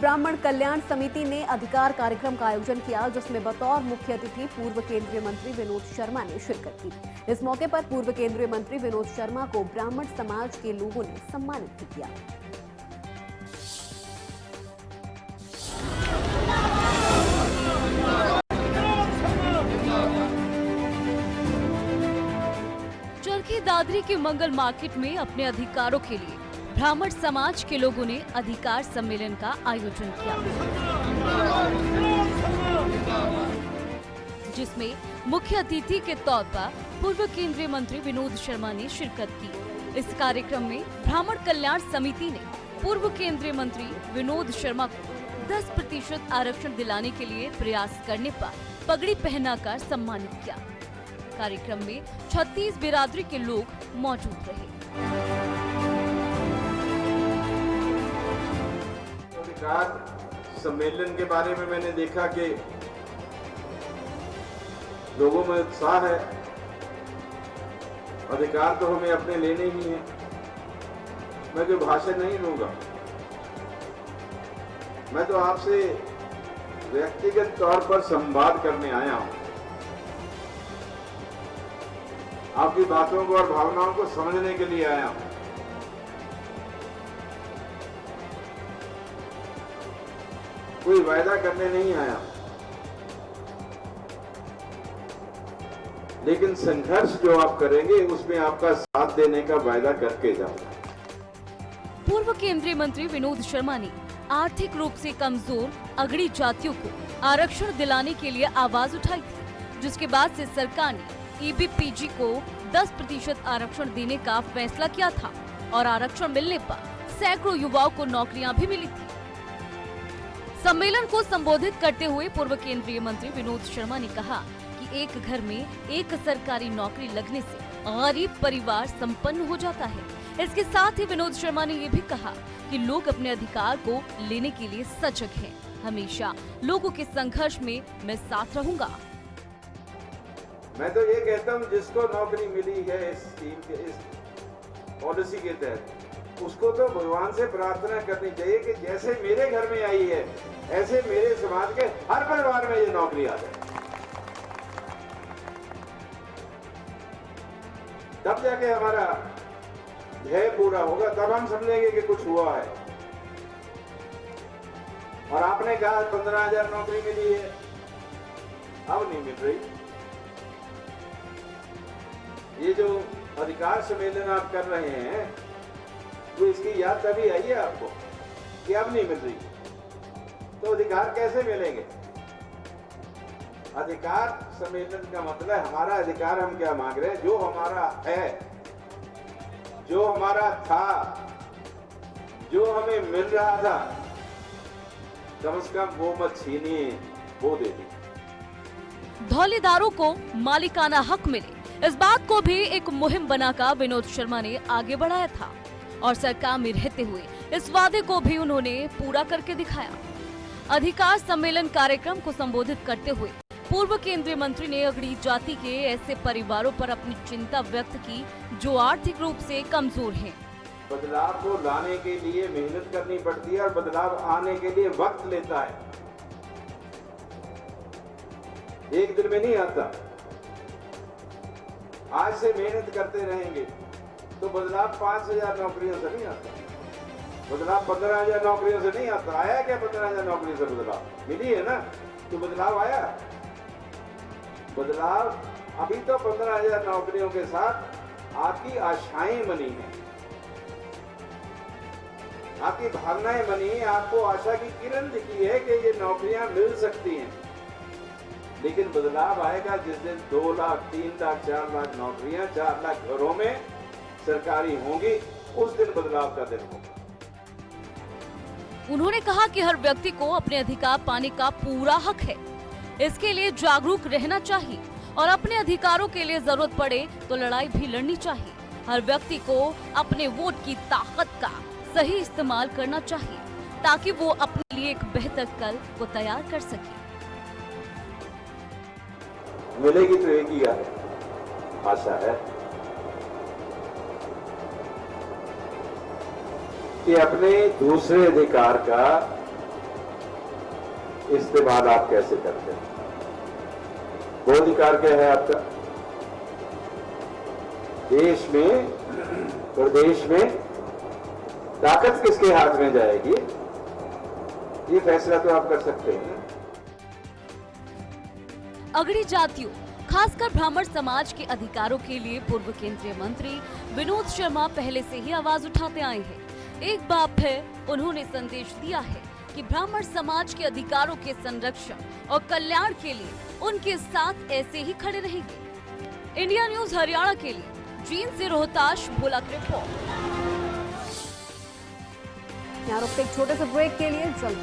ब्राह्मण कल्याण समिति ने अधिकार कार्यक्रम का आयोजन किया, जिसमें बतौर मुख्य अतिथि पूर्व केंद्रीय मंत्री विनोद शर्मा ने शिरकत की। इस मौके पर पूर्व केंद्रीय मंत्री विनोद शर्मा को ब्राह्मण समाज के लोगों ने सम्मानित भी किया। चरखी दादरी के मंगल मार्केट में अपने अधिकारों के लिए ब्राह्मण समाज के लोगों ने अधिकार सम्मेलन का आयोजन किया, जिसमें मुख्य अतिथि के तौर पर पूर्व केंद्रीय मंत्री विनोद शर्मा ने शिरकत की। इस कार्यक्रम में ब्राह्मण कल्याण समिति ने पूर्व केंद्रीय मंत्री विनोद शर्मा को 10% आरक्षण दिलाने के लिए प्रयास करने पर पगड़ी पहनाकर सम्मानित किया। कार्यक्रम में 36 बिरादरी के लोग मौजूद रहे। अधिकार सम्मेलन के बारे में मैंने देखा कि लोगों में उत्साह है। अधिकार तो हमें अपने लेने ही हैं। मैं कोई भाषण नहीं दूंगा, मैं तो आपसे व्यक्तिगत तौर पर संवाद करने आया हूं, आपकी बातों को और भावनाओं को समझने के लिए आया हूं। कोई वायदा करने नहीं आया, लेकिन संघर्ष जो आप करेंगे उसमें आपका साथ देने का वायदा करके जाऊंगा। पूर्व केंद्रीय मंत्री विनोद शर्मा ने आर्थिक रूप से कमजोर अगड़ी जातियों को आरक्षण दिलाने के लिए आवाज उठाई थी, जिसके बाद से सरकार ने ईबीपीजी को 10% आरक्षण देने का फैसला किया था और आरक्षण मिलने पर सैकड़ों युवाओं को नौकरियां भी मिली थी। सम्मेलन को संबोधित करते हुए पूर्व केंद्रीय मंत्री विनोद शर्मा ने कहा कि एक घर में एक सरकारी नौकरी लगने से गरीब परिवार संपन्न हो जाता है। इसके साथ ही विनोद शर्मा ने ये भी कहा कि लोग अपने अधिकार को लेने के लिए सजग हैं। हमेशा लोगों के संघर्ष में मैं साथ रहूंगा। मैं तो ये कहता हूँ, जिसको नौकरी मिली है इस स्कीम के, इस पॉलिसी के तहत, उसको तो भगवान से प्रार्थना करनी चाहिए कि जैसे मेरे घर में आई है ऐसे मेरे समाज के हर परिवार में ये नौकरी आ जाए। तब जाके हमारा ध्येय पूरा होगा, तब हम समझेंगे कि कुछ हुआ है। और आपने कहा 15,000 नौकरी मिली है, अब नहीं मिल रही। ये जो अधिकार सम्मेलन आप कर रहे हैं, तो इसकी याद तभी आई है आपको कि अब नहीं मिल रही, तो अधिकार कैसे मिलेंगे? अधिकार सम्मेलन का मतलब हमारा अधिकार हम क्या मांग रहे हैं, जो हमारा है, जो हमारा था, जो हमें मिल रहा था, कम से कम वो मत छीनिए, वो दे दी। धौलेदारों को मालिकाना हक मिले, इस बात को भी एक मुहिम बनाकर विनोद शर्मा ने आगे बढ़ाया था और सरकार में रहते हुए इस वादे को भी उन्होंने पूरा करके दिखाया। अधिकार सम्मेलन कार्यक्रम को संबोधित करते हुए पूर्व केंद्रीय मंत्री ने अगड़ी जाति के ऐसे परिवारों पर अपनी चिंता व्यक्त की जो आर्थिक रूप से कमजोर हैं। बदलाव को लाने के लिए मेहनत करनी पड़ती है और बदलाव आने के लिए वक्त लेता है, एक दिन में नहीं आता। आज से मेहनत करते रहेंगे तो बदलाव 5,000 नौकरियों से नहीं आता, बदलाव 15,000 नौकरियों से नहीं आता। आया क्या 15,000 नौकरियों से बदलाव मिली है ना, तो बदलाव आया। बदलाव अभी तो 15,000 नौकरियों के साथ आपकी आशाएं बनी हैं, आपकी भावनाएं बनी हैं, आपको आशा की किरण दिखी है कि ये नौकरियां मिल सकती हैं। लेकिन बदलाव आएगा जिस दिन 2 लाख, 3 लाख, 4 लाख नौकरियां 4 लाख घरों में सरकारी होंगी, उस दिन बदलाव का दिन होगा। उन्होंने कहा कि हर व्यक्ति को अपने अधिकार पाने का पूरा हक है, इसके लिए जागरूक रहना चाहिए और अपने अधिकारों के लिए जरूरत पड़े तो लड़ाई भी लड़नी चाहिए। हर व्यक्ति को अपने वोट की ताकत का सही इस्तेमाल करना चाहिए ताकि वो अपने लिए एक बेहतर कल को तैयार कर सके। मिलेगी तो एक ही आशा है कि अपने दूसरे अधिकार का इस्तेमाल आप कैसे करते हैं। वो अधिकार क्या है आपका? देश में, प्रदेश में ताकत किसके हाथ में जाएगी, ये फैसला तो आप कर सकते हैं। अगड़ी जातियों, खासकर ब्राह्मण समाज के अधिकारों के लिए पूर्व केंद्रीय मंत्री विनोद शर्मा पहले से ही आवाज उठाते आए हैं। एक बार फिर उन्होंने संदेश दिया है कि ब्राह्मण समाज के अधिकारों के संरक्षण और कल्याण के लिए उनके साथ ऐसे ही खड़े रहेंगे। इंडिया न्यूज हरियाणा के लिए जींद से रोहताश भोला की रिपोर्ट। यहाँ रुकते एक छोटे से ब्रेक के लिए जल्द